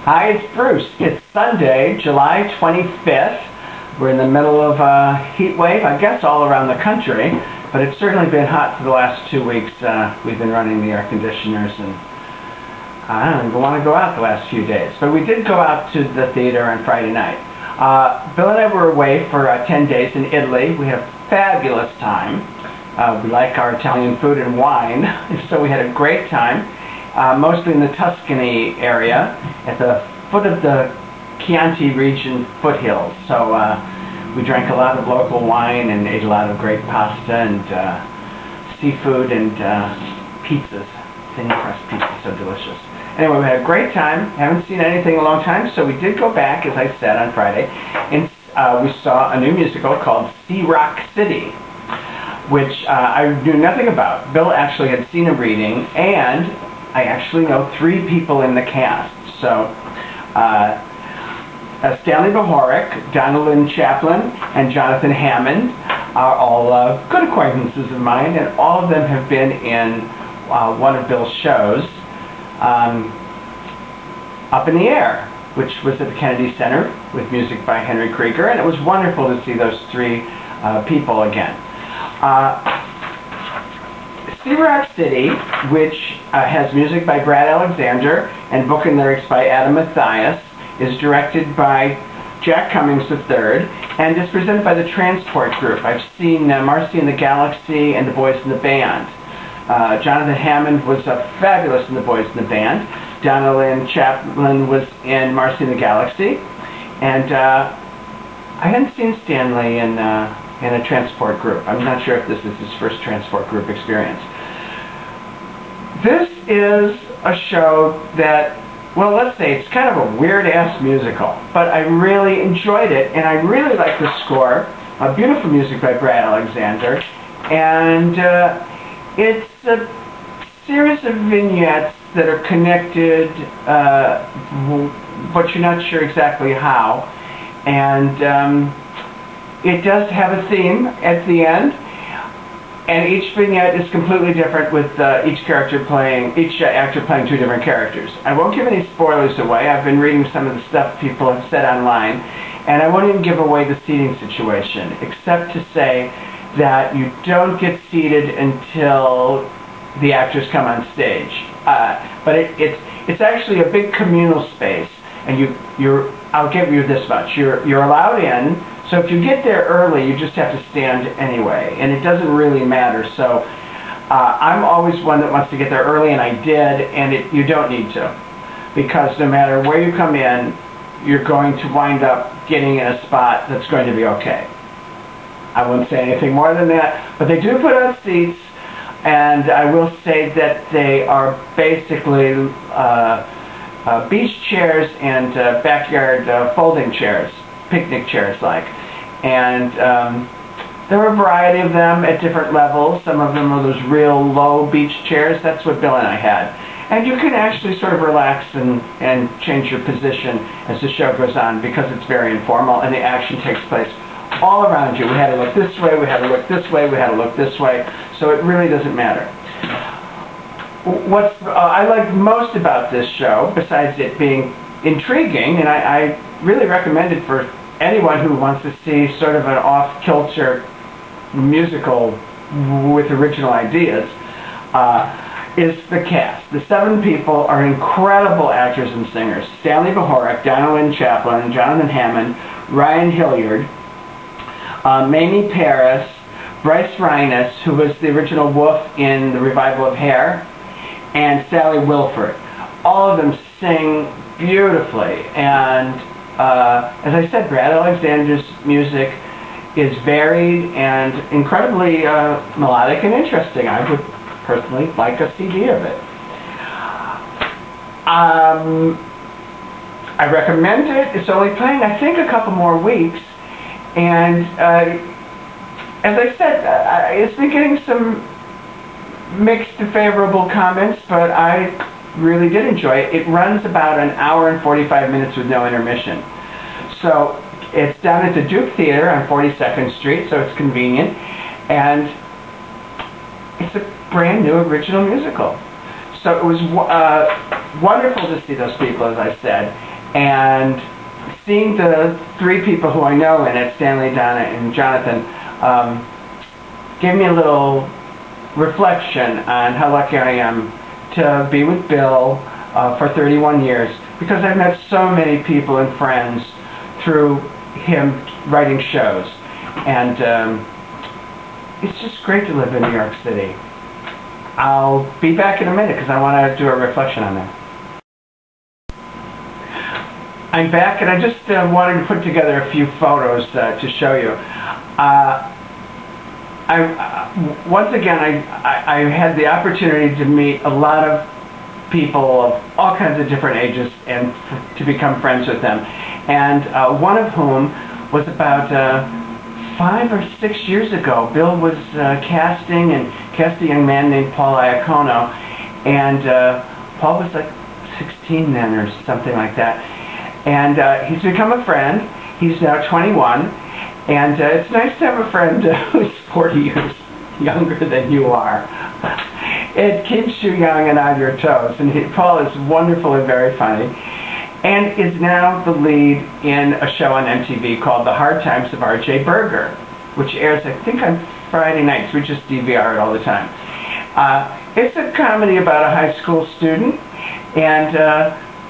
Hi, it's Bruce. It's Sunday, July 25th. We're in the middle of a heat wave, I guess all around the country, but it's certainly been hot for the last 2 weeks. We've been running the air conditioners, and I don't even want to go out the last few days. But we did go out to the theater on Friday night. Bill and I were away for 10 days in Italy. We had a fabulous time. We like our Italian food and wine, so we had a great time. Mostly in the Tuscany area, at the foot of the Chianti region foothills. So we drank a lot of local wine and ate a lot of great pasta and seafood and pizzas. Thin crust pizza, so delicious. Anyway, we had a great time. Haven't seen anything in a long time, so we did go back, as I said, on Friday, and we saw a new musical called Sea Rock City, which I knew nothing about. Bill actually had seen a reading, and I actually know 3 people in the cast. So, Stanley Bohoric, Donalyn Chaplin, and Jonathan Hammond are all good acquaintances of mine, and all of them have been in one of Bill's shows, Up in the Air, which was at the Kennedy Center with music by Henry Krieger, and it was wonderful to see those 3 people again. Sea Rock City, which has music by Brad Alexander and book and lyrics by Adam Mathias, is directed by Jack Cummings III and is presented by the Transport Group. I've seen Marcy and the Galaxy and the Boys in the Band. Jonathan Hammond was fabulous in the Boys in the Band. Donalyn Chaplin was in Marcy and the Galaxy. And I hadn't seen Stanley in a Transport Group. I'm not sure if this is his first Transport Group experience. This is a show that, well, let's say it's kind of a weird-ass musical, but I really enjoyed it, and I really like the score. Beautiful music by Brad Alexander, and it's a series of vignettes that are connected, but you're not sure exactly how, and it does have a theme at the end, and each vignette is completely different with each actor playing 2 different characters. I won't give any spoilers away. I've been reading some of the stuff people have said online, and I won't even give away the seating situation, except to say that you don't get seated until the actors come on stage. But it's actually a big communal space, and I'll give you this much. You're allowed in. So if you get there early, you just have to stand anyway, and it doesn't really matter. So I'm always one that wants to get there early, and I did, and you don't need to, because no matter where you come in, you're going to wind up getting in a spot that's going to be okay. I won't say anything more than that, but they do put on seats, and I will say that they are basically beach chairs and backyard folding chairs, picnic chairs like. And there are a variety of them at different levels. Some of them are those real low beach chairs. That's what Bill and I had. And you can actually sort of relax and change your position as the show goes on, because it's very informal and the action takes place all around you. We had to look this way, we had to look this way, we had to look this way, so it really doesn't matter. What I like most about this show, besides it being intriguing, and I really recommend it for anyone who wants to see sort of an off-kilter musical with original ideas, is the cast. The 7 people are incredible actors and singers. Stanley Bohoric, Donalyn Chaplin, Jonathan Hammond, Ryan Hilliard, Mamie Paris, Bryce Rhinus, who was the original Wolf in the revival of Hair, and Sally Wilford. All of them sing beautifully, and as I said, Brad Alexander's music is varied and incredibly melodic and interesting. I would personally like a CD of it. I recommend it. It's only playing, I think, a couple more weeks, and as I said, it's been getting some mixed to favorable comments, but I really did enjoy it. It runs about an hour and 45 minutes with no intermission. So it's down at the Duke Theater on 42nd Street, so it's convenient, and it's a brand new original musical. So it was wonderful to see those people, as I said, And seeing the three people who I know in it, Stanley, Donna, and Jonathan, gave me a little reflection on how lucky I am to be with Bill for 31 years, because I've met so many people and friends through him writing shows. And it's just great to live in New York City. I'll be back in a minute because I want to do a reflection on that. I'm back, and I just wanted to put together a few photos to show you. Once again, I had the opportunity to meet a lot of people of all kinds of different ages and to become friends with them. And one of whom was about 5 or 6 years ago. Bill was casting a young man named Paul Iacono, and Paul was like 16 then or something like that. And he's become a friend. He's now 21, and it's nice to have a friend who's 40 years younger than you are. It keeps you young and on your toes. And Paul is wonderful and very funny, and is now the lead in a show on MTV called The Hard Times of R.J. Berger, which airs, I think, on Friday nights. We just DVR it all the time. It's a comedy about a high school student, and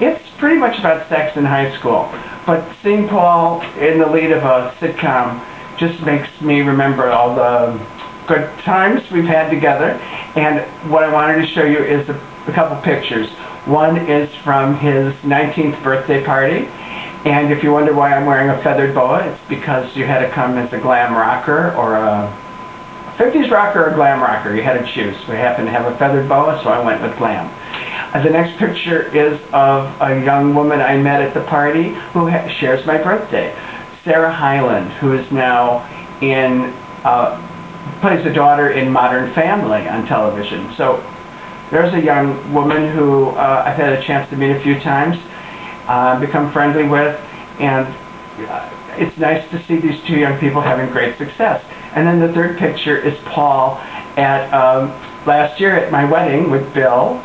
it's pretty much about sex in high school. But seeing Paul in the lead of a sitcom just makes me remember all the good times we've had together. And what I wanted to show you is a couple pictures. One is from his 19th birthday party. And if you wonder why I'm wearing a feathered boa, it's because you had to come as a glam rocker or a 50s rocker or a glam rocker. You had to choose. We happened to have a feathered boa, so I went with glam. The next picture is of a young woman I met at the party who shares my birthday, Sarah Hyland, who is now plays the daughter in Modern Family on television. So there's a young woman who I've had a chance to meet a few times, become friendly with, and it's nice to see these two young people having great success. And then the third picture is Paul at last year at my wedding with Bill.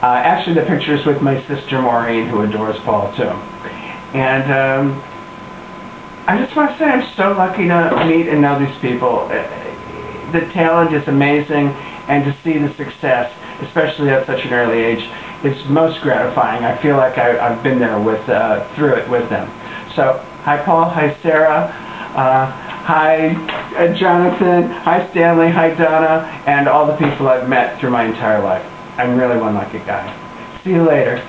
Actually, the picture is with my sister Maureen, who adores Paul too. And I just want to say I'm so lucky to meet and know these people. The talent is amazing, and to see the success, especially at such an early age, is most gratifying. I feel like I've been there through it with them. So, hi Paul, hi Sarah, hi Jonathan, hi Stanley, hi Donna, and all the people I've met through my entire life. I'm really one lucky guy. See you later.